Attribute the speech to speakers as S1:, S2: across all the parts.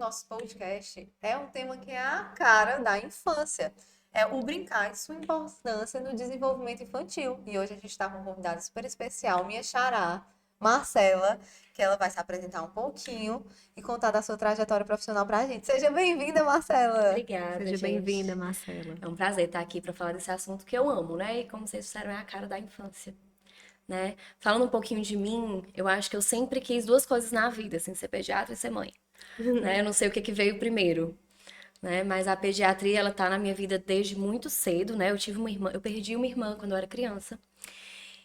S1: nosso podcast é um tema que é a cara da infância. É o brincar e sua importância no desenvolvimento infantil. E hoje a gente está com uma convidada super especial, minha xará, Marcela, que ela vai se apresentar um pouquinho e contar da sua trajetória profissional para a gente. Seja bem-vinda, Marcela!
S2: Obrigada,
S3: Seja bem-vinda,
S2: gente.
S3: Marcela.
S2: É um prazer estar aqui para falar desse assunto que eu amo, né? E como vocês disseram, é a cara da infância, né? Falando um pouquinho de mim, eu acho que eu sempre quis duas coisas na vida, assim, ser pediatra e ser mãe, né? Eu não sei o que que veio primeiro, né? Mas a pediatria, ela tá na minha vida desde muito cedo, né? Eu tive uma irmã, eu perdi uma irmã quando eu era criança.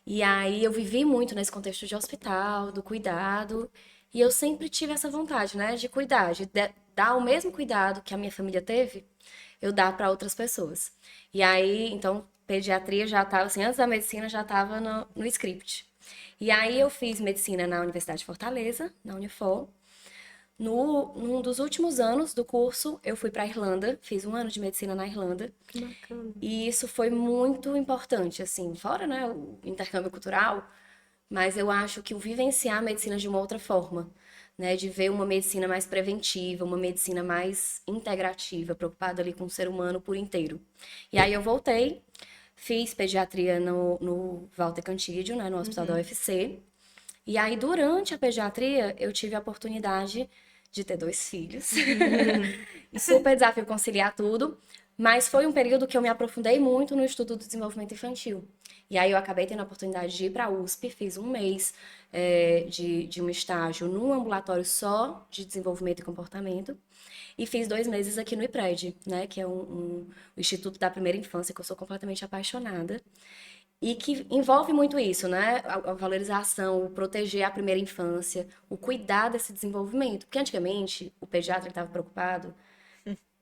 S2: E aí eu vivi muito nesse contexto de hospital, do cuidado, e eu sempre tive essa vontade, né, de cuidar, dar o mesmo cuidado que a minha família teve, eu dar para outras pessoas. E aí, então, pediatria já estava assim, antes da medicina já estava no script. E aí eu fiz medicina na Universidade de Fortaleza, na Unifor. Num dos últimos anos do curso, eu fui para a Irlanda, fiz um ano de medicina na Irlanda.
S3: Que bacana.
S2: E isso foi muito importante, assim, fora, né, o intercâmbio cultural, mas eu acho que o vivenciar a medicina de uma outra forma, né, de ver uma medicina mais preventiva, uma medicina mais integrativa, preocupada ali com o ser humano por inteiro. E aí eu voltei, fiz pediatria no Walter Cantídio, né, no Hospital da UFC, e aí durante a pediatria eu tive a oportunidade de ter dois filhos. E super desafio conciliar tudo, mas foi um período que eu me aprofundei muito no estudo do desenvolvimento infantil. E aí eu acabei tendo a oportunidade de ir para a USP, fiz um mês de um estágio num ambulatório só de desenvolvimento e comportamento, e fiz 2 meses aqui no IPRED, né, que é o Instituto da Primeira Infância, que eu sou completamente apaixonada. E que envolve muito isso, né? A valorização, o proteger a primeira infância, o cuidar desse desenvolvimento. Porque antigamente o pediatra estava preocupado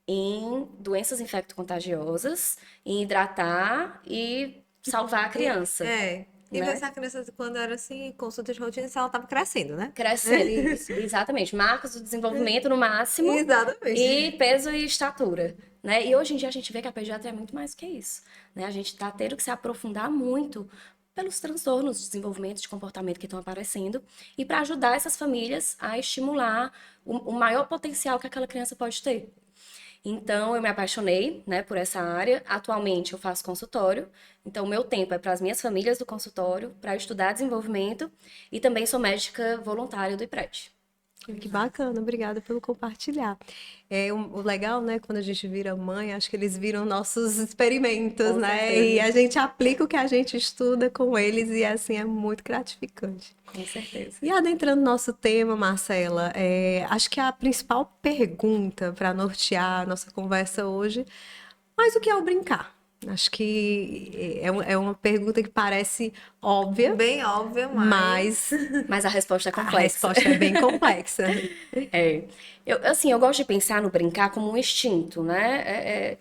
S2: em doenças infecto-contagiosas, em hidratar e salvar a
S1: E,
S2: criança,
S1: é, e ver
S2: né?
S1: se a criança, quando era assim, consulta de rotina, se ela estava crescendo, né?
S2: Crescendo, isso, exatamente. Marcos do desenvolvimento no máximo e
S1: Exatamente.
S2: peso e estatura, né? E hoje em dia a gente vê que a pediatria é muito mais que isso, né? A gente está tendo que se aprofundar muito pelos transtornos de desenvolvimento de comportamento que estão aparecendo e para ajudar essas famílias a estimular o maior potencial que aquela criança pode ter. Então, eu me apaixonei, né, por essa área. Atualmente, eu faço consultório. Então, o meu tempo é para as minhas famílias do consultório, para estudar desenvolvimento e também sou médica voluntária do IPRED.
S3: Que bacana, obrigada pelo compartilhar. O legal, né, quando a gente vira mãe, acho que eles viram nossos experimentos,
S2: Com
S3: né? E
S2: certeza,
S3: a gente aplica o que a gente estuda com eles e assim é muito gratificante.
S2: com certeza.
S3: E adentrando no nosso tema, Marcela, acho que a principal pergunta para nortear a nossa conversa hoje, mas o que é o brincar? Acho que é uma pergunta que parece óbvia,
S1: Bem óbvio,
S3: mas
S1: mas
S2: Mas a resposta é
S3: a
S2: complexa.
S3: resposta é bem complexa.
S2: É. Assim, eu gosto de pensar no brincar como um instinto, né?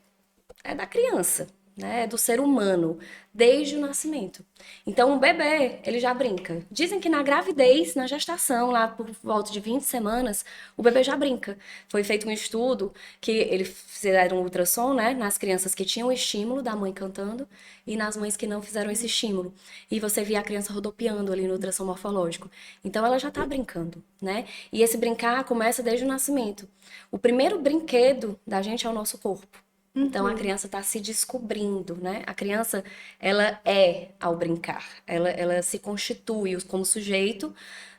S2: É da criança, né? É do ser humano, desde o nascimento. Então, o bebê, ele já brinca. Dizem que na gravidez, na gestação, lá por volta de 20 semanas, o bebê já brinca. Foi feito um estudo que eles fizeram um ultrassom, né? Nas crianças que tinham o estímulo da mãe cantando e nas mães que não fizeram esse estímulo. E você via a criança rodopiando ali no ultrassom morfológico. Então, ela já está brincando, né? E esse brincar começa desde o nascimento. O primeiro brinquedo da gente é o nosso corpo. Então a criança está se descobrindo, né? A criança, ela é ao brincar, ela se constitui como sujeito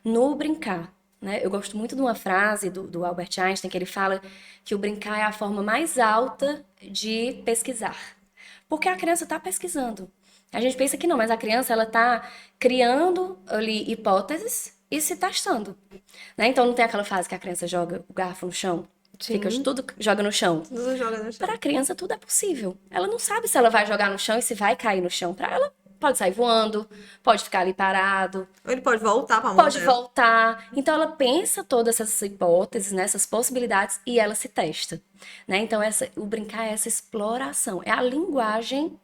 S2: no brincar, né? Eu gosto muito de uma frase do Albert Einstein que ele fala que o brincar é a forma mais alta de pesquisar, porque a criança está pesquisando. A gente pensa que não, mas a criança ela está criando ali hipóteses e se testando, né? Então não tem aquela fase que a criança joga o garfo no chão, fica
S3: Sim.
S2: tudo joga no chão.
S1: tudo joga no
S2: Para
S1: chão.
S2: a criança tudo é possível. Ela não sabe se ela vai jogar no chão e se vai cair no chão. Para ela pode sair voando, pode ficar ali parado,
S1: Ou ele pode voltar para a mão
S2: pode
S1: dela.
S2: voltar. Então ela pensa todas essas hipóteses, né, essas possibilidades e ela se testa, né? Então o brincar é essa exploração, é a linguagem,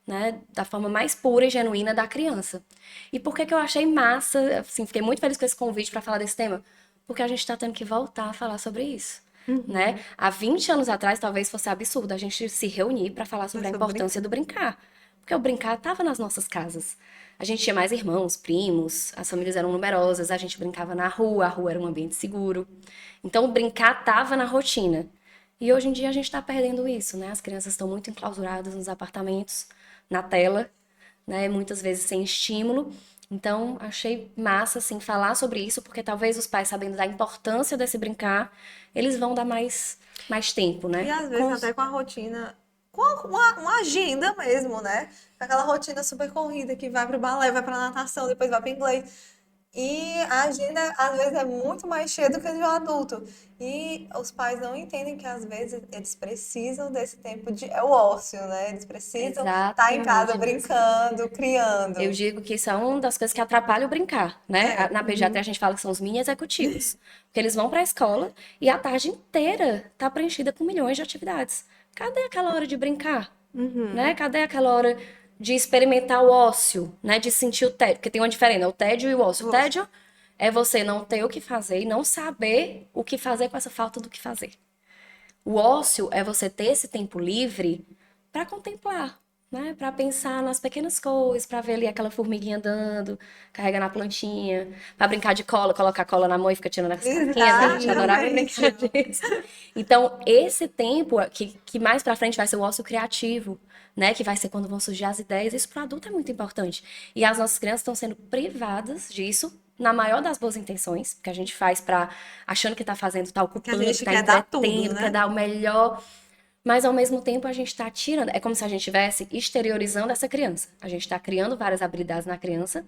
S2: né, da forma mais pura e genuína da criança. E por que que eu achei massa, assim, fiquei muito feliz com esse convite para falar desse tema? Porque a gente está tendo que voltar a falar sobre isso, né?
S3: Uhum.
S2: Há 20 anos atrás talvez fosse absurdo a gente se reunir para falar
S1: É
S2: sobre a
S1: sobre
S2: importância
S1: brincar.
S2: do brincar. Porque o brincar estava nas nossas casas. A gente tinha mais irmãos, primos, as famílias eram numerosas, a gente brincava na rua, a rua era um ambiente seguro. Então, o brincar estava na rotina. E hoje em dia a gente está perdendo isso, né? As crianças estão muito enclausuradas nos apartamentos, na tela, né? Muitas vezes sem estímulo. Então, achei massa, assim, falar sobre isso, porque talvez os pais, sabendo da importância desse brincar, eles vão dar mais tempo,
S1: E
S2: né?
S1: às vezes até com a rotina, com uma agenda mesmo, né? Com aquela rotina super corrida que vai pro balé, vai pra natação, depois vai pro inglês. E a agenda, às vezes, é muito mais cheia do que a de um adulto. E os pais não entendem que, às vezes, eles precisam desse tempo de... É o ócio, né? Eles precisam estar em casa
S2: Exatamente.
S1: brincando,
S2: Eu
S1: criando.
S2: digo que isso é uma das coisas que atrapalha o brincar, né?
S1: É.
S2: Na pediatria a gente fala que são os mini executivos. Porque eles vão para a escola e a tarde inteira tá preenchida com milhões de atividades. Cadê aquela hora de brincar? Né? Cadê aquela hora de experimentar o ócio, né? De sentir o tédio. Porque tem uma diferença, o tédio e o ócio. O tédio é você não ter o que fazer e não saber o que fazer com essa falta do que fazer. O ócio é você ter esse tempo livre para contemplar, né? Para pensar nas pequenas coisas, para ver ali aquela formiguinha andando, carregar na plantinha, para brincar de cola, colocar cola na mão e ficar tirando as casquinhas, né? A gente adorava brincar disso. Então, esse tempo que mais para frente vai ser o ócio criativo, né? Que vai ser quando vão surgir as ideias. Isso para o adulto é muito importante. E as nossas crianças estão sendo privadas disso na maior das boas intenções, que a gente faz para achando que está fazendo, está
S1: Que a
S2: ocupando,
S1: gente
S2: está
S1: quer dar tudo,
S2: entretendo, quer
S1: né?
S2: dar o melhor, mas ao mesmo tempo a gente está tirando, é como se a gente estivesse exteriorizando essa criança. A gente está criando várias habilidades na criança,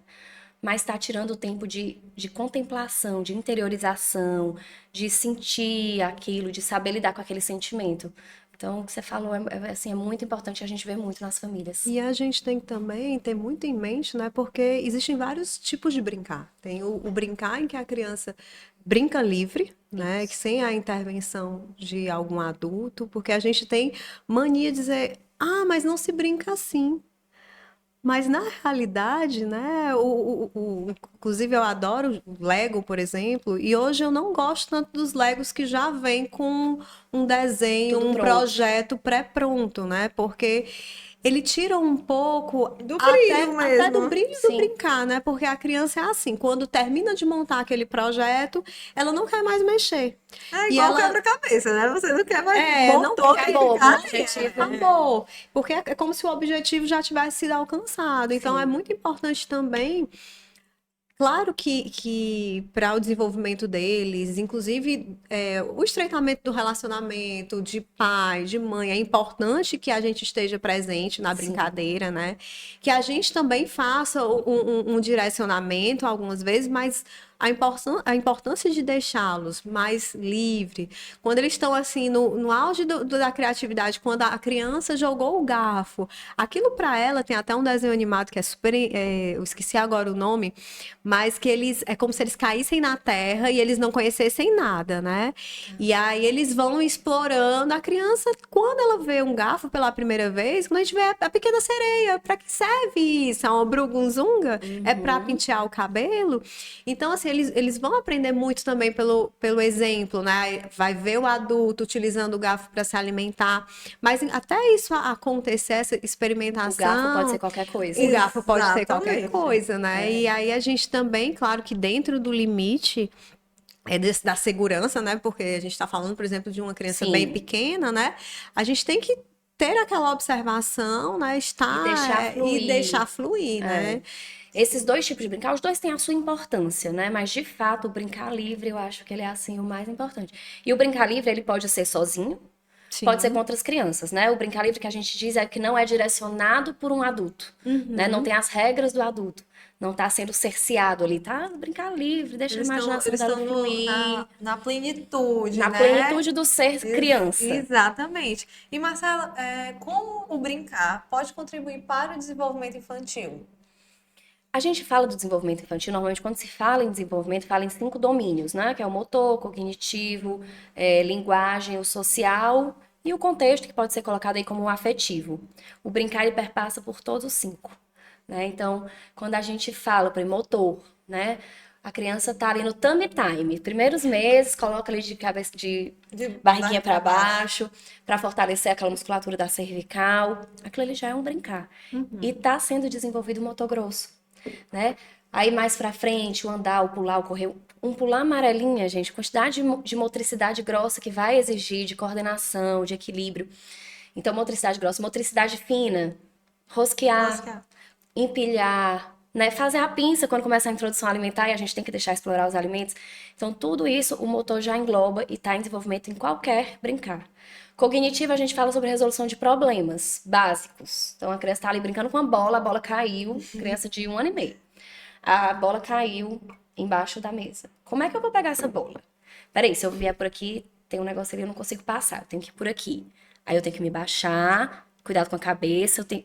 S2: mas está tirando o tempo de contemplação, de interiorização, de sentir aquilo, de saber lidar com aquele sentimento. Então, o que você falou assim, é muito importante, a gente vê muito nas famílias.
S3: E a gente tem que também ter muito em mente, né? Porque existem vários tipos de brincar. Tem o brincar em que a criança brinca livre, né? Que sem a intervenção de algum adulto, porque a gente tem mania de dizer, ah, mas não se brinca assim. Mas na realidade, né, inclusive eu adoro Lego, por exemplo, e hoje eu não gosto tanto dos Legos que já vêm com um desenho,
S2: Tudo
S3: um
S2: pronto.
S3: projeto pré-pronto, né? Porque ele tira um pouco
S1: Do brilho
S3: até do
S1: mesmo.
S3: brilho do
S2: Sim.
S3: brincar, né? Porque a criança é assim, quando termina de montar aquele projeto, ela não quer mais mexer.
S1: É
S3: E
S1: igual
S3: ela
S1: quebra-cabeça, né? Você não quer mais.
S3: não
S1: Montou,
S3: quer
S1: tem que
S2: Acabou,
S1: ficar
S2: o
S1: ali.
S2: objetivo.
S3: acabou. Porque é como se o objetivo já tivesse sido alcançado. Então, é
S2: Sim.
S3: muito importante também. Claro que para o desenvolvimento deles, inclusive o estreitamento do relacionamento de pai, de mãe, é importante que a gente esteja presente na
S2: Sim.
S3: brincadeira, né? Que a gente também faça um direcionamento algumas vezes, mas a importância de deixá-los mais livre. Quando eles estão assim no auge da criatividade, quando a criança jogou o garfo, aquilo para ela tem até um desenho animado que é super, eu esqueci agora o nome, mas que eles é como se eles caíssem na terra e eles não conhecessem nada, né? E aí eles vão explorando a criança quando ela vê um garfo pela primeira vez, quando a gente vê a pequena sereia, para que serve isso? É uma brugunzunga? É para
S2: Uhum.
S3: pentear o cabelo? Então assim, eles vão aprender muito também pelo exemplo, né? Vai ver o adulto utilizando o garfo para se alimentar, mas até isso acontecer, essa
S2: O garfo pode ser
S3: experimentação,
S2: qualquer
S3: o
S2: coisa.
S3: garfo pode ser qualquer
S1: Exatamente.
S3: coisa, né? E aí a gente também, claro que dentro do limite da segurança, né? Porque a gente está falando, por exemplo, de uma criança bem
S2: Sim.
S3: pequena, né? A gente tem que ter aquela observação, né?
S2: E
S3: Estar
S2: deixar
S3: e
S2: fluir.
S3: deixar fluir,
S2: É.
S3: né?
S2: Esses dois tipos de brincar, os dois têm a sua importância, né? Mas de fato, o brincar livre, eu acho que ele é assim o mais importante. E o brincar livre, ele pode ser sozinho, pode ser com
S3: Sim.
S2: outras crianças, né? O brincar livre que a gente diz é que não é direcionado por um adulto, né? Não tem as regras do adulto. Não tá sendo cerceado ali, tá? Brincar livre, deixa a imaginação
S1: Eles
S2: dela
S1: estão
S2: fluir,
S1: na plenitude,
S2: na
S1: né?
S2: plenitude do ser criança.
S1: Exatamente. E Marcela, como o brincar pode contribuir para o desenvolvimento infantil?
S2: A gente fala do desenvolvimento infantil, normalmente quando se fala em desenvolvimento, fala em 5 domínios, né? Que é o motor, cognitivo, linguagem, o social e o contexto, que pode ser colocado aí como o afetivo. O brincar, ele perpassa por todos os 5, né? Então, quando a gente fala para motor, né? a criança tá ali no tummy time. Primeiros meses, coloca ali de cabeça de barriguinha para baixo, para fortalecer aquela musculatura da cervical. Aquilo ali já é um brincar. E tá sendo desenvolvido o motor grosso, né? Aí mais pra frente, o andar, o pular, o correr. Um pular amarelinha, gente, quantidade de motricidade grossa que vai exigir de coordenação, de equilíbrio. Então, motricidade grossa, motricidade fina, rosquear, empilhar, né? Fazer a pinça quando começa a introdução alimentar e a gente tem que deixar explorar os alimentos. Então, tudo isso o motor já engloba e está em desenvolvimento em qualquer brincar. Cognitivo, a gente fala sobre resolução de problemas básicos. Então, a criança está ali brincando com a bola caiu, criança de 1 ano e meio. A bola caiu embaixo da mesa. Como é que eu vou pegar essa bola? Peraí, se eu vier por aqui, tem um negócio ali, eu não consigo passar, eu tenho que ir por aqui. Aí eu tenho que me baixar, cuidado com a cabeça, eu tenho...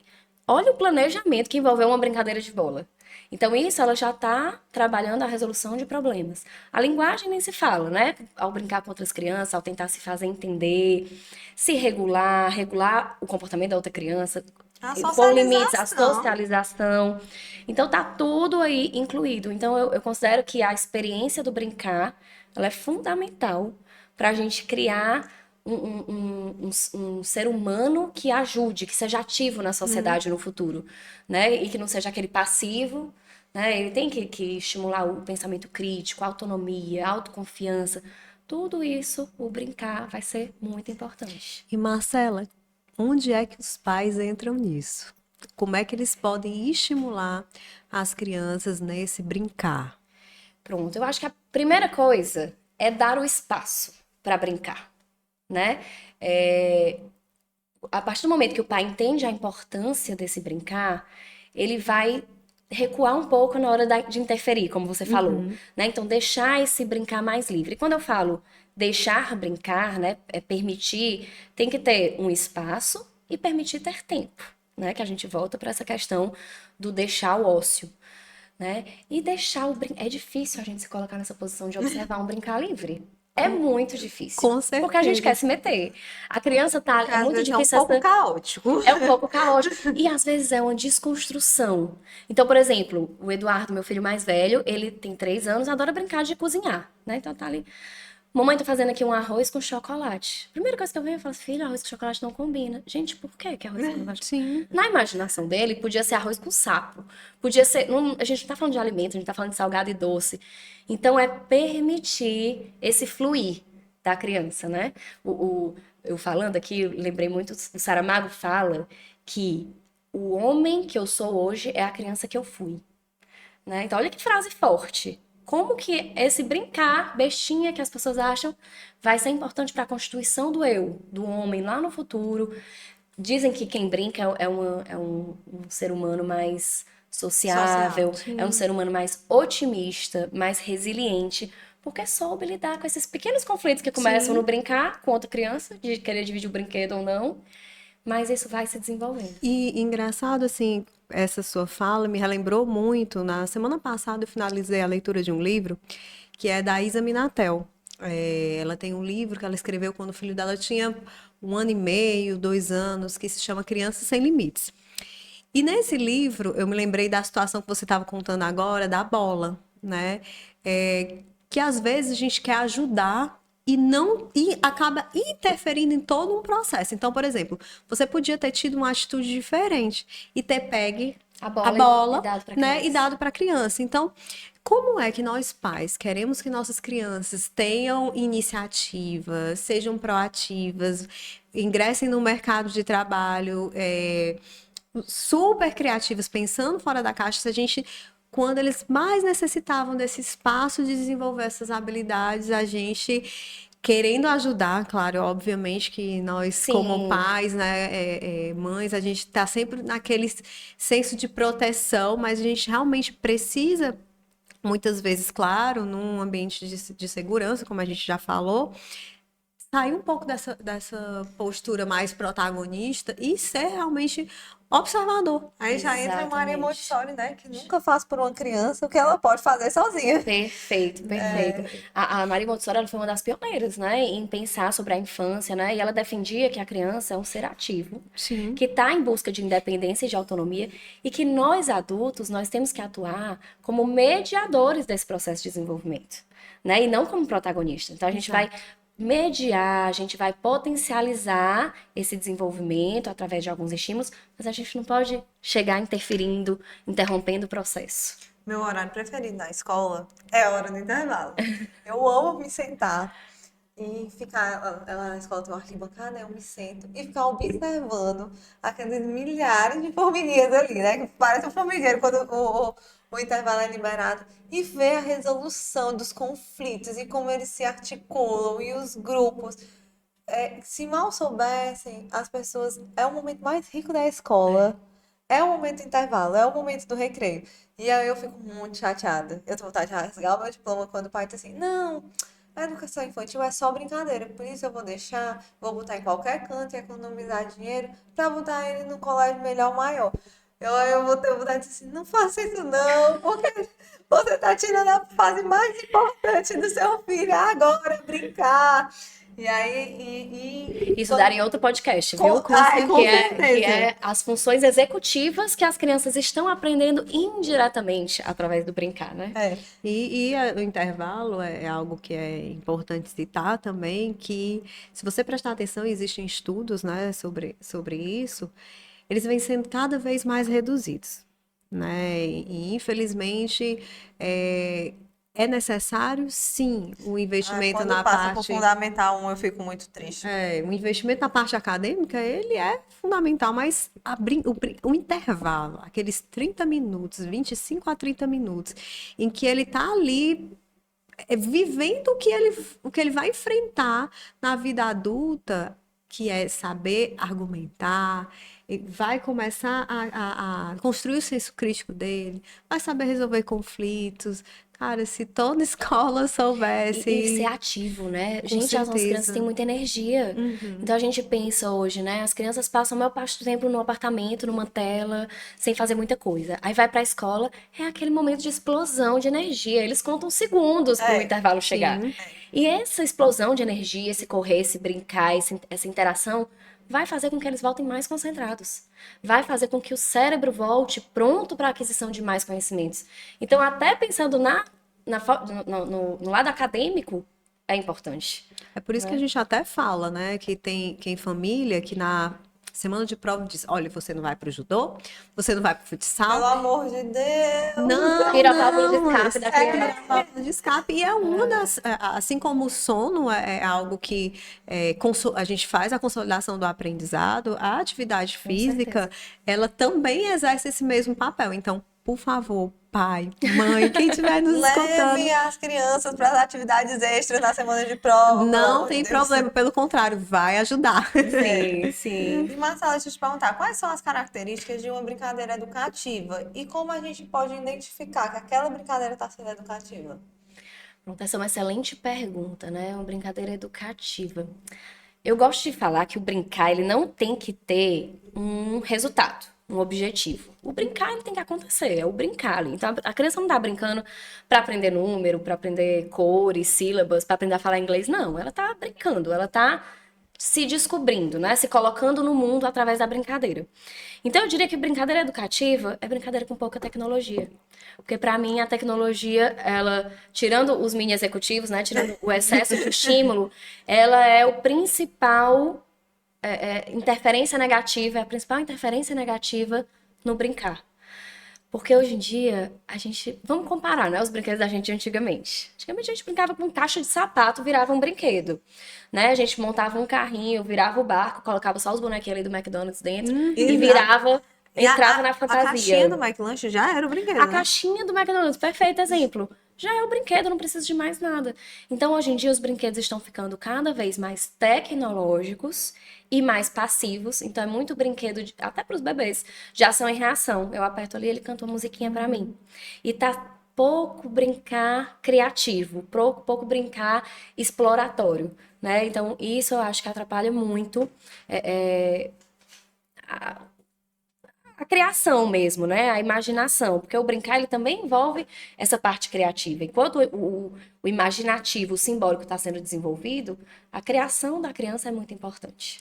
S2: Olha o planejamento que envolveu uma brincadeira de bola. Então, isso ela já está trabalhando a resolução de problemas. A linguagem nem se fala, né? Ao brincar com outras crianças, ao tentar se fazer entender, se regular o comportamento da outra criança,
S1: A
S2: pôr limites, a
S1: socialização.
S2: socialização. Então, tá tudo aí incluído. Então, eu considero que a experiência do brincar, ela é fundamental para a gente criar um ser humano que ajude, que seja ativo na sociedade no futuro, né? E que não seja aquele passivo, né? Ele tem que estimular o pensamento crítico, a autonomia, a autoconfiança. Tudo isso, o brincar vai ser muito importante.
S3: E Marcela, onde é que os pais entram nisso? Como é que eles podem estimular as crianças nesse brincar?
S2: Pronto, eu acho que a primeira coisa é dar o espaço para brincar, né? A partir do momento que o pai entende a importância desse brincar, ele vai recuar um pouco na hora de interferir, como você falou, né? Então, deixar esse brincar mais livre. E quando eu falo deixar brincar, né, é permitir, tem que ter um espaço e permitir ter tempo, né? Que a gente volta para essa questão do deixar o ócio, né? E deixar o brincar. É difícil a gente se colocar nessa posição de observar um brincar livre. É muito difícil.
S3: Com
S2: Porque a gente
S3: certeza.
S2: quer se meter. A criança tá. É
S1: Às
S2: muito
S1: vezes é um
S2: difícil
S1: pouco
S2: essa.
S1: caótico.
S2: É um pouco caótico. E às vezes é uma desconstrução. Então, por exemplo, o Eduardo, meu filho mais velho, ele tem 3 anos, adora brincar de cozinhar, né? Então tá ali. Mamãe tá fazendo aqui um arroz com chocolate. Primeira coisa que eu venho, eu falo, filho, arroz com chocolate não combina. Gente, por que arroz com chocolate?
S3: Sim.
S2: Na imaginação dele, podia ser arroz com sapo. Podia ser. A gente não tá falando de alimento, a gente tá falando de salgado e doce. Então, é permitir esse fluir da criança, né? Eu falando aqui, eu lembrei muito, o Saramago fala que o homem que eu sou hoje é a criança que eu fui, né? Então, olha que frase forte. Como que esse brincar, bestinha que as pessoas acham, vai ser importante para a constituição do eu, do homem lá no futuro. Dizem que quem brinca é um ser humano mais sociável, é um ser humano mais otimista, mais resiliente, porque soube lidar com esses pequenos conflitos que começam
S3: Sim.
S2: no brincar com outra criança, de querer dividir o brinquedo ou não, mas isso vai se desenvolvendo.
S3: E engraçado, assim, essa sua fala me relembrou muito. Na semana passada eu finalizei a leitura de um livro que é da Isa Minatel. Ela tem um livro que ela escreveu quando o filho dela tinha 1 ano e meio, 2 anos, que se chama Crianças Sem Limites. E nesse livro eu me lembrei da situação que você estava contando agora, da bola, né? Que às vezes a gente quer ajudar e acaba interferindo em todo um processo. Então, por exemplo, você podia ter tido uma atitude diferente e ter pegue
S2: A
S3: a
S2: bola
S3: bola,
S2: e dado pra
S3: né, e
S2: criança.
S3: dado para a criança. Então, como é que nós pais queremos que nossas crianças tenham iniciativas, sejam proativas, ingressem no mercado de trabalho, super criativas, pensando fora da caixa, se a gente, quando eles mais necessitavam desse espaço de desenvolver essas habilidades, a gente querendo ajudar, claro, obviamente que nós, como
S2: Sim.
S3: pais, né, mães, a gente está sempre naquele senso de proteção, mas a gente realmente precisa, muitas vezes, claro, num ambiente de segurança, como a gente já falou, sair um pouco dessa postura mais protagonista e ser realmente observador.
S1: Aí já entra a Maria
S2: Exatamente.
S1: Montessori, né? Que nunca faz por uma criança o que ela pode fazer sozinha.
S2: Perfeito, perfeito. A Maria Montessori, ela foi uma das pioneiras, né, em pensar sobre a infância, né, e ela defendia que a criança é um ser ativo,
S3: Sim.
S2: que está em busca de independência e de autonomia, e que nós adultos, nós temos que atuar como mediadores desse processo de desenvolvimento, né, e não como protagonistas. Então, a gente vai mediar, a gente vai potencializar esse desenvolvimento através de alguns estímulos, mas a gente não pode chegar interferindo, interrompendo o processo.
S1: Meu horário preferido na escola é a hora do intervalo. Eu amo me sentar e ficar. Ela na escola tem uma arquibancada, eu me sento e ficar observando aqueles milhares de formiguinhas ali, né? Que parece um formigueiro quando o intervalo é liberado. E ver a resolução dos conflitos e como eles se articulam e os grupos. Se mal soubessem, as pessoas. É o momento mais rico da escola. É o momento do intervalo, é o momento do recreio. E aí eu fico muito chateada. Eu tenho vontade de rasgar o meu diploma quando o pai diz assim: não, a educação infantil é só brincadeira. Por isso eu vou deixar, vou botar em qualquer canto e economizar dinheiro pra botar ele no colégio melhor ou maior. Eu vou ter vontade de dizer assim: não faça isso não, porque você tá tirando a fase mais importante do seu filho agora, brincar. E aí,
S2: Isso daria outro podcast,
S1: Com-
S2: viu?
S1: com certeza.
S2: Que é as funções executivas que as crianças estão aprendendo indiretamente através do brincar, né?
S3: O intervalo é algo que é importante citar também, que se você prestar atenção, existem estudos, né, sobre isso, eles vêm sendo cada vez mais reduzidos, né? E infelizmente é necessário, sim, o investimento
S1: Quando
S3: na
S1: passa por
S3: parte.
S1: Fundamental 1, eu fico muito triste.
S3: O investimento na parte acadêmica, ele é fundamental, mas o intervalo, aqueles 30 minutos, 25 a 30 minutos, em que ele está ali vivendo o que ele vai enfrentar na vida adulta, que é saber argumentar, e vai começar a construir o senso crítico dele, vai saber resolver conflitos. Cara, se toda escola soubesse.
S2: E ser ativo, né?
S3: Com
S2: Gente, as nossas crianças
S3: certeza.
S2: têm muita energia. Então a gente pensa hoje, né? As crianças passam a maior parte do tempo no apartamento, numa tela, sem fazer muita coisa. Aí vai pra escola, é aquele momento de explosão de energia. Eles contam segundos pro intervalo chegar.
S3: Sim.
S2: E essa explosão de energia, esse correr, esse brincar, essa interação, vai fazer com que eles voltem mais concentrados. Vai fazer com que o cérebro volte pronto para a aquisição de mais conhecimentos. Então, até pensando no lado acadêmico, é importante.
S3: É por isso que a gente até fala, né, que tem família que na semana de prova diz, olha, você não vai pro judô, você não vai pro
S1: Pelo
S3: futsal.
S1: amor de Deus!
S3: Não,
S2: Tira a válvula de
S3: não,
S2: escape da criança.
S3: a válvula de escape. E é uma das, assim como o sono é algo que a gente faz a consolidação do aprendizado, a atividade física, ela também exerce esse mesmo papel. Então, por favor, pai, mãe, quem estiver nos escutando,
S1: Leve as crianças para as atividades extras na semana de prova. pelo
S3: não
S1: amor
S3: tem
S1: de Deus.
S3: problema, pelo contrário, vai ajudar.
S2: Sim, sim.
S1: E Marcela, deixa eu te perguntar, quais são as características de uma brincadeira educativa e como a gente pode identificar que aquela brincadeira está sendo educativa?
S2: Pronto, essa é uma excelente pergunta, né? Uma brincadeira educativa. Eu gosto de falar que o brincar, ele não tem que ter um resultado, um objetivo. O brincar, ele tem que acontecer, é o brincar ali. Então, a criança não tá brincando para aprender número, para aprender cores, sílabas, para aprender a falar inglês. Não, ela tá brincando, ela tá se descobrindo, né? Se colocando no mundo através da brincadeira. Então, eu diria que brincadeira educativa é brincadeira com pouca tecnologia. Porque, para mim, a tecnologia, ela, tirando os mini executivos, né? Tirando o excesso de estímulo, ela é o principal interferência negativa, é a principal interferência negativa no brincar. Porque hoje em dia, a gente. Vamos comparar, né? Os brinquedos da gente antigamente. Antigamente a gente brincava com caixa de sapato, virava um brinquedo. Né? A gente montava um carrinho, virava o barco, colocava só os bonequinhos ali do McDonald's dentro e virava, entrava na
S1: A caixinha
S2: fantasia.
S1: do McLanche já era o brinquedo,
S2: A
S1: né?
S2: caixinha do McDonald's, perfeito exemplo. Já é o brinquedo, não precisa de mais nada. Então, hoje em dia, os brinquedos estão ficando cada vez mais tecnológicos e mais passivos. Então, é muito brinquedo, até para os bebês, de ação e reação. Eu aperto ali, ele canta uma musiquinha para mim. E tá pouco brincar criativo, pouco brincar exploratório, né? Então, isso eu acho que atrapalha muito a, a criação mesmo, né? A imaginação, porque o brincar ele também envolve essa parte criativa. Enquanto o imaginativo, o simbólico está sendo desenvolvido, a criação da criança é muito importante.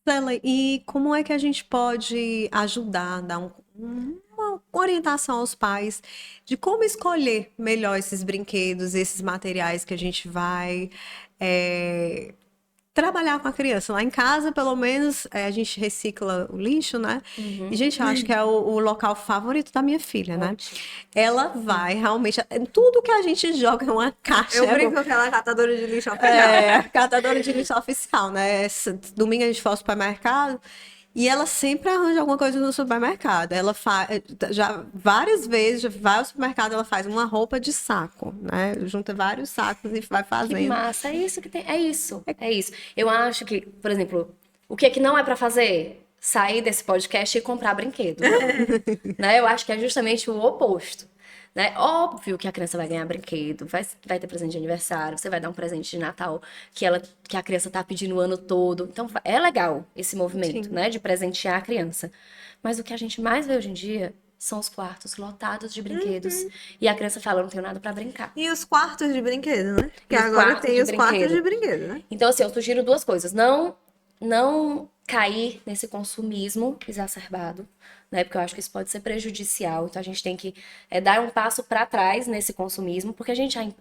S3: Stella, e como é que a gente pode ajudar, dar uma orientação aos pais de como escolher melhor esses brinquedos, esses materiais que a gente vai eh, trabalhar com a criança? Lá em casa, pelo menos, a gente recicla o lixo, né? E, gente, eu acho que é o local favorito da minha filha, né?
S2: Ótimo.
S3: Ela vai realmente. Tudo que a gente joga é uma caixa.
S1: Eu brinco que ela é catadora de lixo oficial.
S3: É, catadora de lixo oficial, né? Domingo a gente foi ao supermercado e ela sempre arranja alguma coisa no supermercado. Ela faz, já várias vezes, já vai ao supermercado, ela faz uma roupa de saco, né? Junta vários sacos e vai
S2: Que
S3: fazendo.
S2: massa, é isso que tem, é isso. Eu acho que, por exemplo, o que é que não é pra fazer? Sair desse podcast e comprar brinquedo, né? Eu acho que é justamente o oposto, né? Óbvio que a criança vai ganhar brinquedo, vai ter presente de aniversário, você vai dar um presente de Natal que a criança tá pedindo o ano todo. Então, é legal esse movimento,
S3: Sim.
S2: né, de presentear a criança. Mas o que a gente mais vê hoje em dia são os quartos lotados de brinquedos. E a criança fala, eu não tenho nada pra brincar.
S1: E os quartos de brinquedo, né? Que
S2: E os
S1: agora
S2: quartos
S1: tem
S2: de
S1: os quartos
S2: brinquedo.
S1: de brinquedo, né?
S2: Então, assim, eu sugiro duas coisas. Não cair nesse consumismo exacerbado, né? Porque eu acho que isso pode ser prejudicial. Então, a gente tem que dar um passo para trás nesse consumismo, porque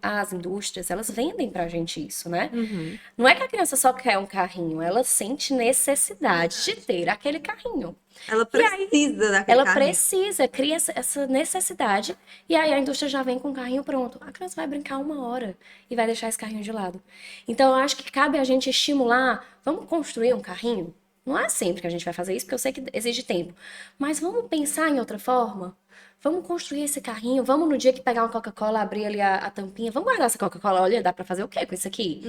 S2: as indústrias, elas vendem pra gente isso, né? Não é que a criança só quer um carrinho, ela sente necessidade de ter aquele carrinho.
S1: Ela
S2: E aí,
S1: precisa daquele
S2: ela
S1: carrinho.
S2: precisa, cria essa necessidade, e aí a indústria já vem com o carrinho pronto. A criança vai brincar 1 hora e vai deixar esse carrinho de lado. Então, eu acho que cabe a gente estimular, vamos construir um carrinho? Não é sempre que a gente vai fazer isso, porque eu sei que exige tempo. Mas vamos pensar em outra forma? Vamos construir esse carrinho, vamos no dia que pegar uma Coca-Cola, abrir ali a tampinha, vamos guardar essa Coca-Cola, olha, dá pra fazer o quê com isso aqui?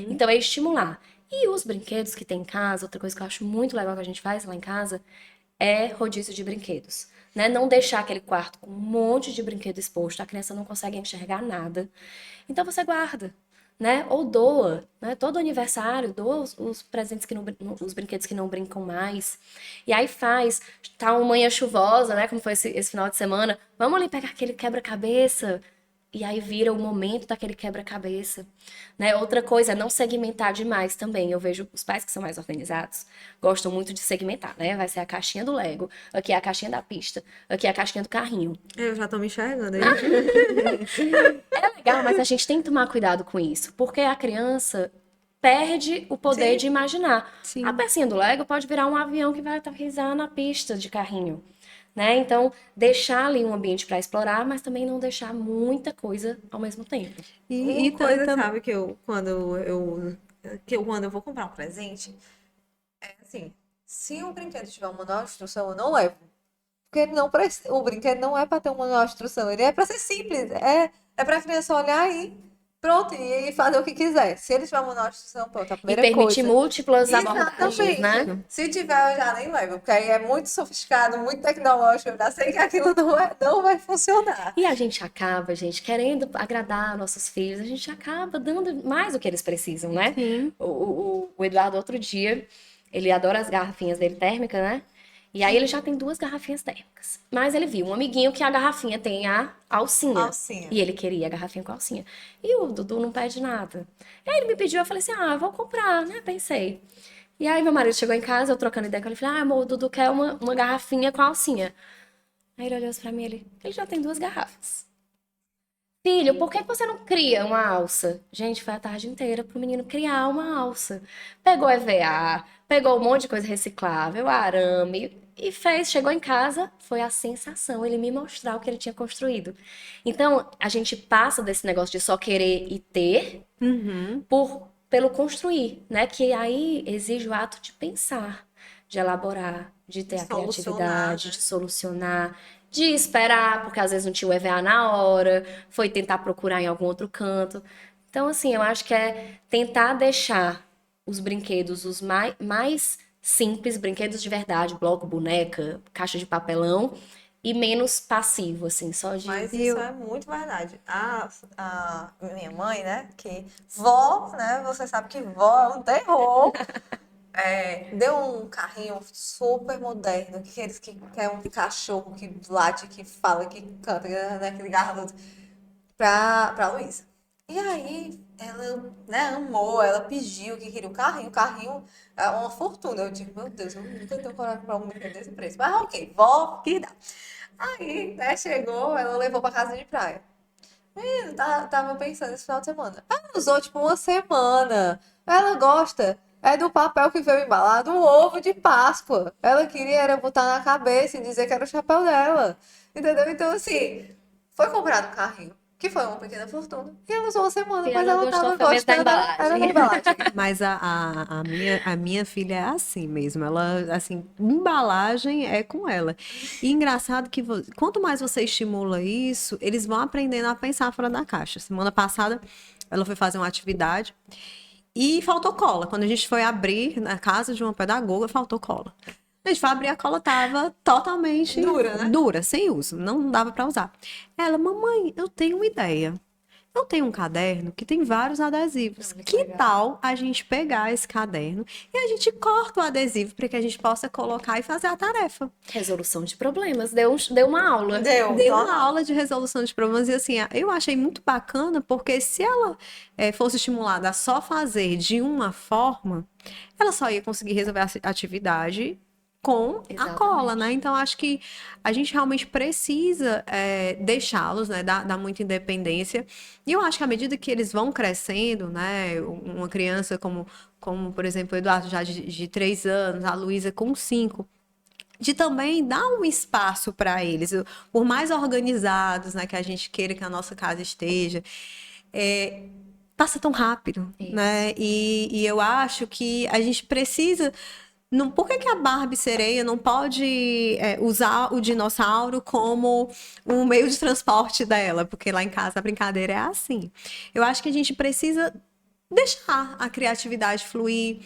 S2: Então, é estimular. E os brinquedos que tem em casa, outra coisa que eu acho muito legal que a gente faz lá em casa, é rodízio de brinquedos, né? Não deixar aquele quarto com um monte de brinquedo exposto, a criança não consegue enxergar nada. Então você guarda, né? Ou doa, né? Todo aniversário, doa os presentes que não, os brinquedos que não brincam mais. E aí tá uma manhã chuvosa, né? Como foi esse final de semana. Vamos ali pegar aquele quebra-cabeça. E aí vira o momento daquele quebra-cabeça, né? Outra coisa é não segmentar demais também. Eu vejo os pais que são mais organizados gostam muito de segmentar, né? Vai ser a caixinha do Lego, aqui é a caixinha da pista, aqui é a caixinha do carrinho.
S1: Eu já tô me enxergando aí.
S2: É legal, mas a gente tem que tomar cuidado com isso, porque a criança perde o poder
S1: Sim.
S2: de imaginar.
S3: Sim.
S2: A pecinha do Lego pode virar um avião que vai aterrissar na pista de carrinho, né? Então, deixar ali um ambiente para explorar, mas também não deixar muita coisa ao mesmo tempo.
S3: E
S1: Uma coisa,
S3: tam-
S1: sabe, quando eu vou comprar um presente, é assim, se o brinquedo tiver uma manual de instrução, eu não levo. Porque ele não, o brinquedo não é para ter uma manual de instrução, ele é para ser simples, é para a criança olhar e pronto, e fazer o que quiser. Se ele tiver uma manual de instrução, pronto, a
S2: E
S1: primeira
S2: permitir
S1: coisa.
S2: múltiplas abordagens,
S1: Exatamente.
S2: né?
S1: Se tiver, eu já nem levo, porque aí é muito sofisticado, muito tecnológico, eu já sei que aquilo não vai funcionar.
S2: E a gente acaba, gente, querendo agradar nossos filhos, a gente acaba dando mais do que eles precisam, né?
S3: Sim.
S2: O Eduardo, outro dia, ele adora as garrafinhas dele térmicas, né? E aí ele já tem 2 garrafinhas térmicas. Mas ele viu um amiguinho que a garrafinha tem a alcinha.
S1: Alcinha.
S2: E ele queria a garrafinha com alcinha. E o Dudu não pede nada. E aí ele me pediu, eu falei assim, eu vou comprar, né? Pensei. E aí meu marido chegou em casa, eu trocando ideia com ele, falei, amor, o Dudu quer uma garrafinha com alcinha. Aí ele olhou assim pra mim, ele já tem 2 garrafas. Filho, por que você não cria uma alça? Gente, foi a tarde inteira pro menino criar uma alça. Pegou EVA, pegou um monte de coisa reciclável, arame, e fez. Chegou em casa, foi a sensação, ele me mostrar o que ele tinha construído. Então, a gente passa desse negócio de só querer e ter
S3: Uhum.
S2: pelo construir, né? Que aí exige o ato de pensar, de elaborar, de ter a
S1: Solucionar,
S2: criatividade,
S1: né?
S2: de solucionar, de esperar, porque às vezes não tinha o EVA na hora, foi tentar procurar em algum outro canto. Então, assim, eu acho que é tentar deixar os brinquedos os mais simples, brinquedos de verdade, bloco, boneca, caixa de papelão, e menos passivo, assim, só de...
S1: Mas
S3: E
S1: isso
S3: eu-
S1: é muito verdade. A minha mãe, né? Que vó, né? Você sabe que vó é um terror. Deu um carrinho super moderno, aqueles que é um cachorro que late, que fala, que canta, né? Aquele garrudo, pra Luísa. E aí, ela, né, amou, ela pediu que queria o carrinho é uma fortuna. Eu digo, meu Deus, eu nunca tenho coragem pra um brinquedo desse preço. Mas ok, vó, que dá. Aí, né, chegou, ela levou pra casa de praia. Menino, tava pensando esse final de semana. Ela usou, tipo, uma semana. Ela gosta. É do papel que veio embalado, um ovo de Páscoa. Ela queria era botar na cabeça e dizer que era o chapéu dela. Entendeu? Então, assim, foi comprado um carrinho, que foi uma pequena fortuna. E ela usou uma semana,
S2: E
S1: mas
S2: ela
S1: ela
S2: gostou,
S1: tava
S2: foi mesmo da
S1: gostando, era da
S2: embalagem.
S1: embalagem.
S3: Mas a minha filha é assim mesmo. Ela, assim, embalagem é com ela. E engraçado que quanto mais você estimula isso, eles vão aprendendo a pensar fora da caixa. Semana passada, ela foi fazer uma atividade e faltou cola. Quando a gente foi abrir na casa de uma pedagoga, faltou cola. A gente foi abrir, a cola tava totalmente
S1: Dura, né?
S3: dura, sem uso. Não dava para usar. Ela, mamãe, eu tenho uma ideia. Eu tenho um caderno que tem vários adesivos.
S2: Olha que
S3: Que
S2: legal.
S3: tal a gente pegar esse caderno e a gente corta o adesivo para que a gente possa colocar e fazer a tarefa?
S2: Resolução de problemas, deu uma aula.
S3: Deu uma aula de resolução de problemas e assim, eu achei muito bacana porque se ela fosse estimulada a só fazer de uma forma, ela só ia conseguir resolver a atividade com a cola, né?
S2: Exatamente.
S3: Então acho que a gente realmente precisa deixá-los, né? Dar muita independência. E eu acho que à medida que eles vão crescendo, né? Uma criança como por exemplo, o Eduardo já de 3 anos, a Luísa com 5 de também dar um espaço para eles, por mais organizados, né, que a gente queira que a nossa casa esteja, é, passa tão rápido,
S2: Isso.
S3: né? E eu acho que a gente precisa. Não, por que que a Barbie sereia não pode usar o dinossauro como um meio de transporte dela? Porque lá em casa a brincadeira é assim. Eu acho que a gente precisa deixar a criatividade fluir,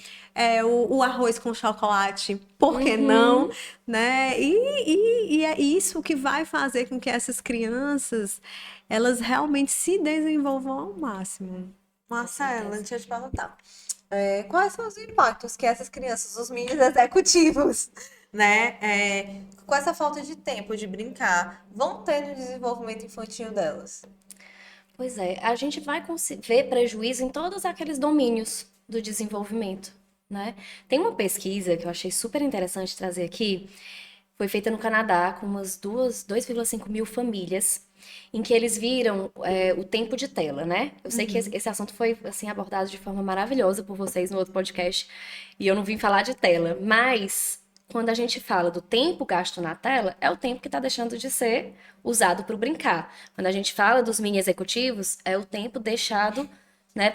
S3: o arroz com chocolate, por que não,
S2: Uhum.
S3: né? E é isso que vai fazer com que essas crianças, elas realmente se desenvolvam ao máximo.
S1: Marcela,
S2: certeza.
S1: deixa eu te perguntar. Quais são os impactos que essas crianças, os mini executivos, né, com essa falta de tempo de brincar, vão ter no desenvolvimento infantil delas?
S2: Pois é, a gente vai ver prejuízo em todos aqueles domínios do desenvolvimento, né? Tem uma pesquisa que eu achei super interessante trazer aqui, foi feita no Canadá com umas 2,5 mil famílias, em que eles viram o tempo de tela, né? Eu sei que esse assunto foi assim abordado de forma maravilhosa por vocês no outro podcast, e eu não vim falar de tela, mas quando a gente fala do tempo gasto na tela, é o tempo que está deixando de ser usado para brincar. Quando a gente fala dos mini executivos, é o tempo deixado, né,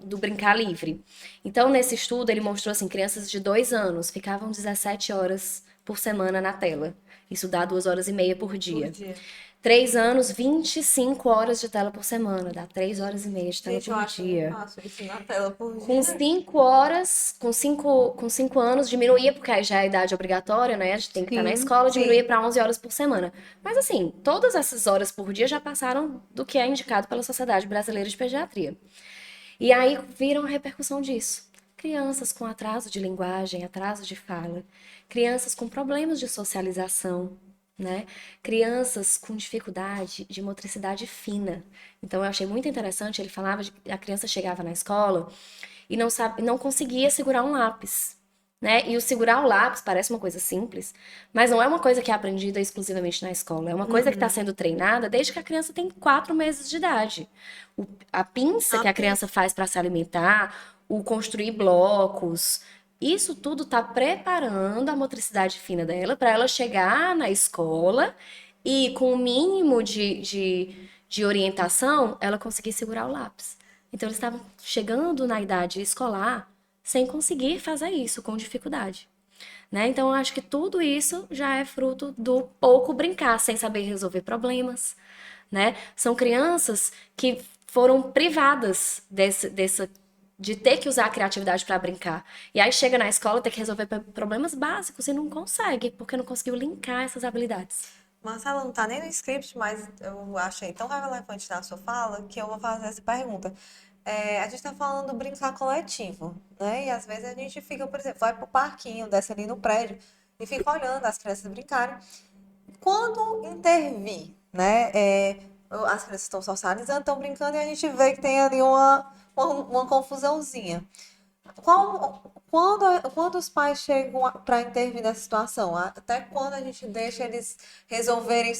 S2: do brincar livre. Então, nesse estudo, ele mostrou assim, crianças de 2 anos ficavam 17 horas por semana na tela. Isso dá 2 horas e meia por
S1: Por
S2: dia.
S1: dia.
S2: 3 anos, 25 horas de tela por semana. Dá 3 horas e meia de tela
S1: Gente, eu
S2: por
S1: acho muito
S2: dia.
S1: fácil isso na tela por
S2: Com
S1: dia.
S2: 5 horas, com cinco anos, diminuía, porque aí já é a idade obrigatória, né? A gente tem que estar na
S3: Sim,
S2: escola, diminuía
S1: Sim.
S2: para 11 horas por semana. Mas assim, todas essas horas por dia já passaram do que é indicado pela Sociedade Brasileira de Pediatria. E aí viram a repercussão disso. Crianças com atraso de linguagem, atraso de fala, crianças com problemas de socialização, né? Crianças com dificuldade de motricidade fina. Então eu achei muito interessante, ele falava de que a criança chegava na escola e não conseguia segurar um lápis. Né? E o segurar o lápis parece uma coisa simples, mas não é uma coisa que é aprendida exclusivamente na escola. É uma coisa que está sendo treinada desde que a criança tem 4 meses de idade. A pinça
S1: A
S2: que a
S1: pizza.
S2: criança faz para se alimentar, o construir blocos, isso tudo está preparando a motricidade fina dela para ela chegar na escola e, com o mínimo de orientação, ela conseguir segurar o lápis. Então, eles estavam chegando na idade escolar sem conseguir fazer isso, com dificuldade. Né? Então, eu acho que tudo isso já é fruto do pouco brincar, sem saber resolver problemas. Né? São crianças que foram privadas de ter que usar a criatividade para brincar. E aí chega na escola, tem que resolver problemas básicos e não consegue, porque não conseguiu linkar essas habilidades.
S1: Marcela, não tá nem no script, mas eu achei tão relevante na sua fala que eu vou fazer essa pergunta. A gente tá falando do brincar coletivo, né? E às vezes a gente fica, por exemplo, vai pro parquinho, desce ali no prédio e fica olhando as crianças brincarem. Quando intervir, né? As crianças estão socializando, estão brincando e a gente vê que tem ali uma confusãozinha. Quando os pais chegam para intervir nessa situação? Até quando a gente deixa eles resolverem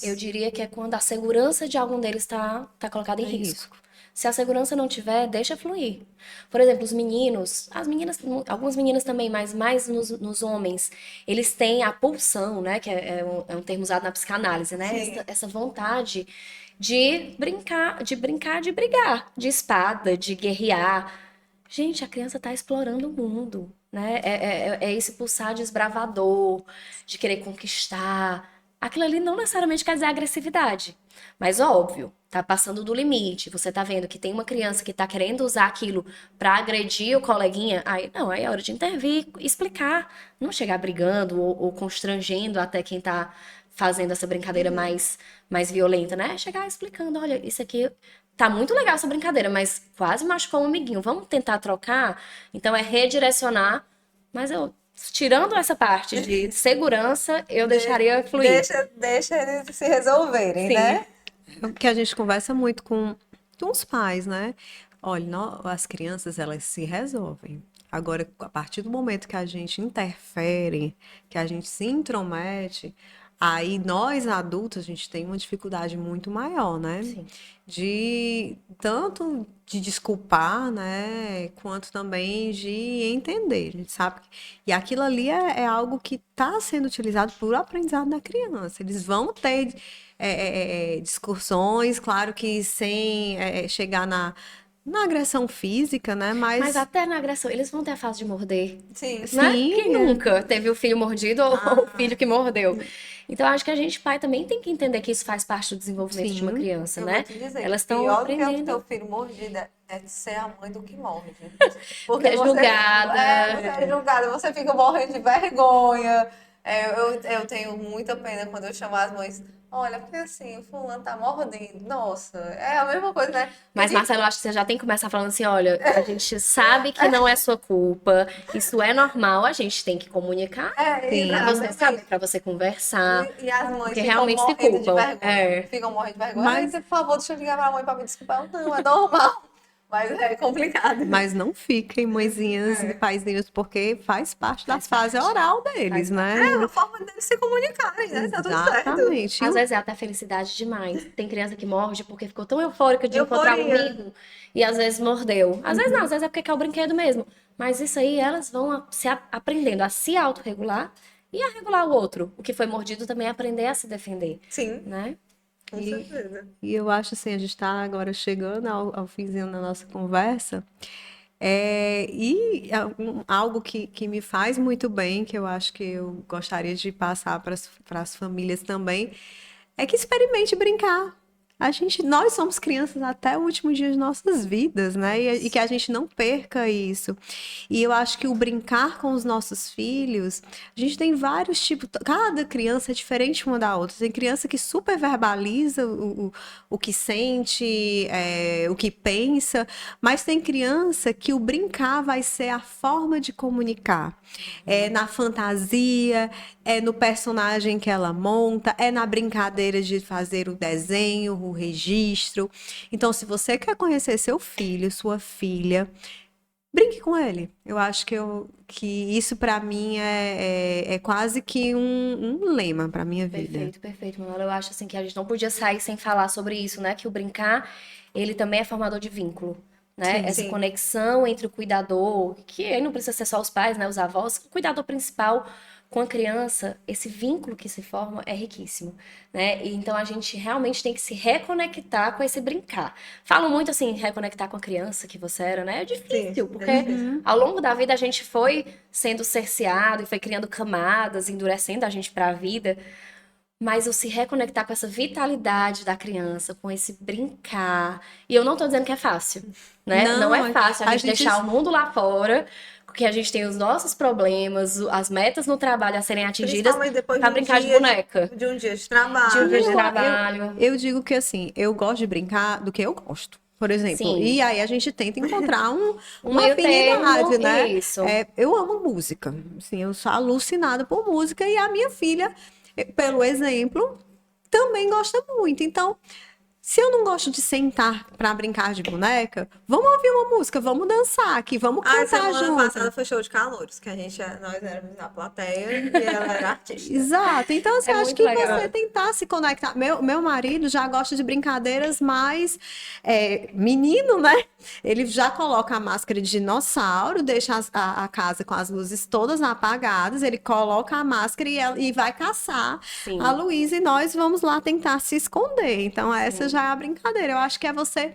S2: Eu
S1: sozinhos?
S2: diria que é quando a segurança de algum deles tá colocada em
S3: É
S2: risco.
S3: risco.
S2: Se a segurança não tiver, deixa fluir. Por exemplo, os meninos, as meninas, algumas meninas também, mas mais nos homens, eles têm a pulsão, né? Que é um termo usado na psicanálise, né?
S1: Sim.
S2: Essa vontade de brigar, de espada, de guerrear. Gente, a criança está explorando o mundo, né? É esse pulsar desbravador, de querer conquistar. Aquilo ali não necessariamente quer dizer agressividade, mas óbvio, tá passando do limite. Você tá vendo que tem uma criança que tá querendo usar aquilo para agredir o coleguinha, aí não, aí é hora de intervir, explicar, não chegar brigando ou constrangendo até quem tá fazendo essa brincadeira mais violenta, né? Chegar explicando, olha, isso aqui tá muito legal essa brincadeira, mas quase machucou um amiguinho. Vamos tentar trocar? Então é redirecionar, mas eu, tirando essa parte de segurança, eu deixaria fluir.
S1: Deixa eles se resolverem,
S2: Sim.
S1: né?
S3: É o que a gente conversa muito com os pais, né? Olha, as crianças, elas se resolvem. Agora, a partir do momento que a gente interfere, que a gente se intromete, aí nós adultos, a gente tem uma dificuldade muito maior, né?
S2: Sim.
S3: De tanto de desculpar, né? Quanto também de entender. A gente sabe e aquilo ali é algo que está sendo utilizado por aprendizado da criança. Eles vão ter discussões, claro que sem chegar na agressão física, né?
S2: Mas
S3: Mas
S2: até na agressão, eles vão ter a fase de morder,
S1: Sim.
S2: né?
S3: sim,
S2: Quem nunca teve o filho mordido ou o
S1: Ah,
S2: filho que mordeu? Então, acho que a gente, pai, também tem que entender que isso faz parte do desenvolvimento de uma
S3: sim.
S2: criança,
S1: eu vou
S2: né?
S1: te dizer,
S2: Elas estão
S1: pior do que o
S2: aprendendo
S1: teu filho mordido é de ser a mãe do que morde. Porque
S2: ser
S1: você
S2: julgada.
S1: é julgada, você fica morrendo de vergonha. Eu tenho muita pena quando eu chamo as mães. Olha, porque assim, o fulano tá mordendo. Nossa, é a mesma coisa, né? Porque
S2: Mas, Marcelo, eu acho que você já tem que começar falando assim: olha, a gente sabe que não é sua culpa, isso é normal, a gente tem que comunicar pra
S3: Sim,
S2: você saber,
S1: exatamente.
S2: pra você conversar,
S1: E as mães
S2: porque
S1: ficam
S2: realmente se
S1: morrendo de
S2: culpam.
S1: vergonha.
S2: É.
S1: Ficam morrendo de vergonha. Ai,
S3: mas,
S1: por favor, deixa eu ligar pra mãe pra me desculpar. Eu, não, é normal. Mas é complicado.
S3: mas não fiquem mãezinhas e
S1: É.
S3: paizinhos, porque faz parte da
S2: Faz
S3: fase
S2: parte.
S3: oral
S2: Faz
S3: deles,
S2: parte.
S3: né?
S1: É uma forma deles se comunicarem, né? Tá tudo certo.
S3: Exatamente.
S2: Às vezes é até felicidade demais. Tem criança que morde porque ficou tão eufórica de encontrar um
S1: Euforia.
S2: amigo e às vezes mordeu. Às vezes não, às vezes é porque quer o brinquedo mesmo. Mas isso aí elas vão aprendendo a se autorregular e a regular o outro. O que foi mordido também é aprender a se defender,
S1: Sim,
S2: né?
S1: com
S3: E,
S1: certeza.
S3: e eu acho assim, a gente está agora chegando ao finzinho da nossa conversa. Algo que me faz muito bem, que eu acho que eu gostaria de passar para as famílias também, é que experimente brincar. Nós somos crianças até o último dia de nossas vidas, né? E que a gente não perca isso. E eu acho que o brincar com os nossos filhos, a gente tem vários tipos, cada criança é diferente uma da outra. Tem criança que super verbaliza o que sente, o que pensa, mas tem criança que o brincar vai ser a forma de comunicar. É na fantasia, é no personagem que ela monta, é na brincadeira de fazer o desenho, o registro. Então, se você quer conhecer seu filho, sua filha, brinque com ele. Eu acho que isso para mim é quase que um lema para minha vida.
S2: Perfeito, perfeito, Manuela. Eu acho assim que a gente não podia sair sem falar sobre isso, né? Que o brincar, ele também é formador de vínculo, né?
S3: Sim.
S2: Essa
S1: Sim.
S2: conexão entre o cuidador, que aí não precisa ser só os pais, né? Os avós, o cuidador principal com a criança, esse vínculo que se forma é riquíssimo, né? E então a gente realmente tem que se reconectar com esse brincar. Falo muito assim, reconectar com a criança que você era, né? É
S1: Sim,
S2: difícil,
S1: é
S2: porque
S1: difícil.
S3: Uhum.
S2: ao longo da vida a gente foi sendo cerceado e foi criando camadas, endurecendo a gente para a vida. Mas o se reconectar com essa vitalidade da criança, com esse brincar. E eu não tô dizendo que é fácil, né? Não
S3: Não,
S2: é fácil a
S3: a
S2: gente
S3: gente
S2: deixar o mundo lá fora porque a gente tem os nossos problemas, as metas no trabalho a serem atingidas
S4: Principalmente depois
S2: pra
S4: de um
S2: brincar de
S4: dia
S2: boneca,
S4: de um dia de
S2: de um
S4: trabalho.
S2: dia de
S3: Eu,
S2: trabalho.
S3: eu digo que assim, eu gosto de brincar do que eu gosto, por exemplo.
S2: Sim,
S3: E aí a gente tenta encontrar
S2: um
S3: uma
S2: meio termo,
S3: afinidade, né?
S2: isso.
S3: Eu amo música. Assim, eu sou alucinada por música e a minha filha, pelo exemplo, também gosta muito. Então, se eu não gosto de sentar para brincar de boneca, vamos ouvir uma música, vamos dançar aqui, vamos
S4: A
S3: cantar
S4: semana passada
S3: junto.
S4: foi show de calouros, que nós éramos a plateia e ela era artista.
S3: Exato. Então, assim,
S2: É
S3: acho
S2: muito
S3: que você
S2: legal.
S3: tentar se conectar. Meu marido já gosta de brincadeiras mais menino, né? Ele já coloca a máscara de dinossauro, deixa a casa com as luzes todas apagadas, ele coloca a máscara e vai caçar a
S2: Sim,
S3: Luísa e nós vamos lá tentar se esconder. Então, essa
S2: sim.
S3: já é a brincadeira. Eu acho que é você.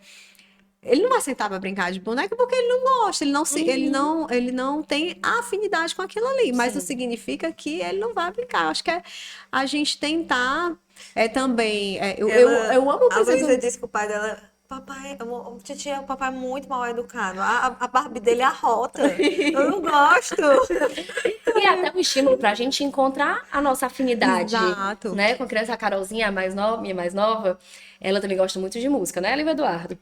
S3: Ele não vai sentar para brincar de boneca porque ele não gosta,
S2: Uhum,
S3: ele não tem afinidade com aquilo ali, mas não
S2: sim.
S3: significa que ele não vai brincar. Eu acho que é a gente tentar também. Eu amo
S4: A Luísa
S3: precisa.
S4: disse que o pai dela, papai, o titia, o papai é muito mal educado. A Barbie dele arrota. Eu não gosto.
S2: E é até um estímulo para a gente encontrar a nossa afinidade,
S3: Exato.
S2: né? Com a criança, a Carolzinha, a mais nova, minha mais nova, ela também gosta muito de música, né? Ela e o Eduardo.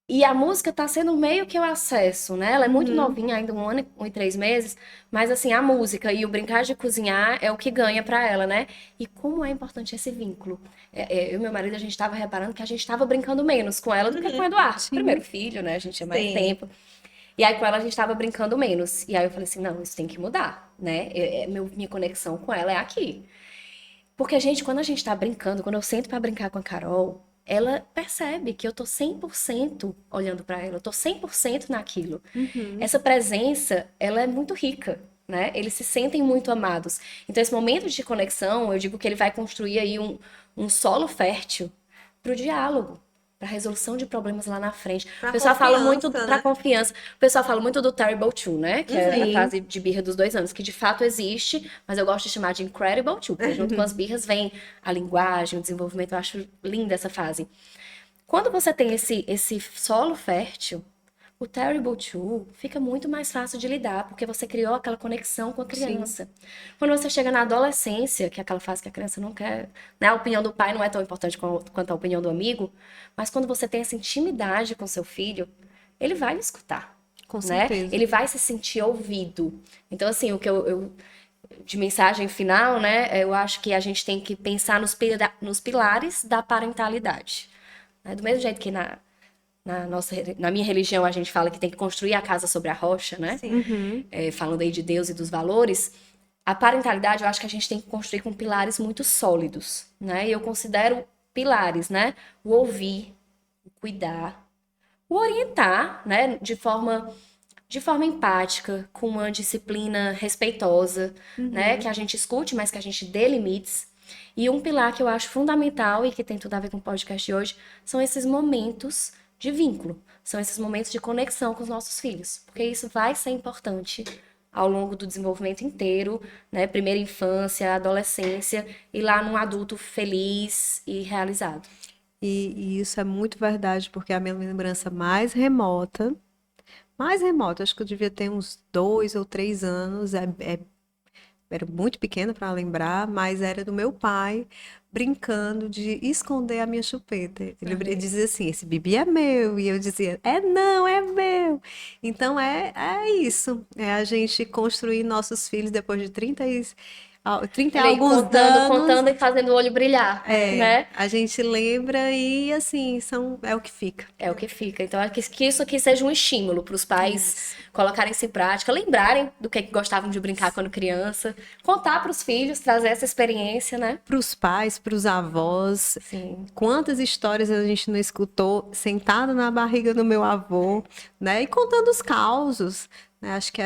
S2: E a música tá sendo meio que o acesso, né? Ela é muito
S3: Uhum.
S2: novinha, ainda 1 ano e 3 meses, mas assim, a música e o brincar de cozinhar é o que ganha pra ela, né? E como é importante esse vínculo. Eu e meu marido, a gente tava reparando que a gente tava brincando menos com ela do que com o Eduardo.
S3: Sim.
S2: Primeiro filho, né? A gente tinha mais
S4: Sim.
S2: tempo. E aí com ela a gente tava brincando menos. E aí eu falei assim, não, isso tem que mudar, né? Minha conexão com ela é aqui. Porque a gente, quando a gente tá brincando, quando eu sento pra brincar com a Carol, ela percebe que eu tô 100% olhando pra ela, eu tô 100% naquilo.
S3: Uhum.
S2: Essa presença, ela é muito rica, né? Eles se sentem muito amados. Então, esse momento de conexão, eu digo que ele vai construir aí um solo fértil pro diálogo, pra resolução de problemas lá na frente. O
S4: Pra
S2: pessoal fala muito
S4: confiança,
S2: pra
S4: né?
S2: confiança. O pessoal fala muito do Terrible Two, né? Que é a
S3: Sim.
S2: fase de birra dos 2 anos, que de fato existe, mas eu gosto de chamar de Incredible Two, porque junto com as birras vem a linguagem, o desenvolvimento. Eu acho linda essa fase. Quando você tem esse solo fértil, o Terrible Two fica muito mais fácil de lidar, porque você criou aquela conexão com a
S3: Sim.
S2: criança. Quando você chega na adolescência, que é aquela fase que a criança não quer, né? A opinião do pai não é tão importante quanto a opinião do amigo, mas quando você tem essa intimidade com seu filho, ele vai lhe escutar,
S3: Com
S2: né?
S3: certeza.
S2: Ele vai se sentir ouvido. Então, assim, o que de mensagem final, né? Eu acho que a gente tem que pensar nos pilares da parentalidade, né? Do mesmo jeito que na minha religião a gente fala que tem que construir a casa sobre a rocha, né?
S4: Sim.
S3: Uhum.
S2: Falando aí de Deus e dos valores, a parentalidade eu acho que a gente tem que construir com pilares muito sólidos, né? E eu considero pilares, né? O ouvir, o cuidar, o orientar, né? De forma empática, com uma disciplina respeitosa, né? Que a gente escute, mas que a gente dê limites. E um pilar que eu acho fundamental e que tem tudo a ver com o podcast de hoje são esses momentos de vínculo, são esses momentos de conexão com os nossos filhos, porque isso vai ser importante ao longo do desenvolvimento inteiro, né? Primeira infância, adolescência e lá num adulto feliz e realizado.
S3: E isso é muito verdade, porque a minha lembrança mais remota, acho que eu devia ter uns 2 ou 3 anos, era muito pequena para lembrar, mas era do meu pai brincando de esconder a minha chupeta. Ele dizia assim: esse bibi é meu, e eu dizia: é não, é meu. Então é isso, é a gente construir nossos filhos depois de 30 e
S2: Olha aí,
S3: alguns
S2: contando,
S3: anos.
S2: contando e fazendo o olho brilhar, né?
S3: A gente lembra e assim, é o que fica.
S2: É o que fica. Então, é que isso aqui seja um estímulo para os pais
S3: Isso.
S2: colocarem isso em prática, lembrarem do que gostavam de brincar quando criança, contar para os filhos, trazer essa experiência, né?
S3: Para os pais, para os avós,
S2: Sim,
S3: quantas histórias a gente não escutou sentada na barriga do meu avô, né? E contando os causos, né? Acho que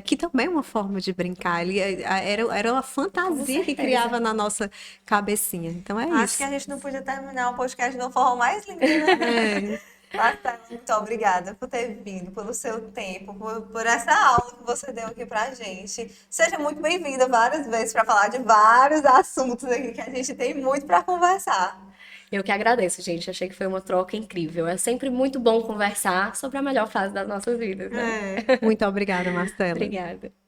S3: que também é uma forma de brincar. Era uma
S2: com
S3: fantasia que
S2: certeza.
S3: criava na nossa cabecinha. Então é
S4: Acho que
S3: isso.
S4: a gente não podia terminar o podcast de uma forma mais linda, né?
S3: É,
S4: Marcela, muito obrigada por ter vindo, pelo seu tempo, por essa aula que você deu aqui pra gente. Seja muito bem-vinda várias vezes para falar de vários assuntos aqui que a gente tem muito para conversar.
S2: Eu que agradeço, gente. Achei que foi uma troca incrível. É sempre muito bom conversar sobre a melhor fase das nossas vidas, né?
S3: Muito obrigada, Marcela.
S2: Obrigada.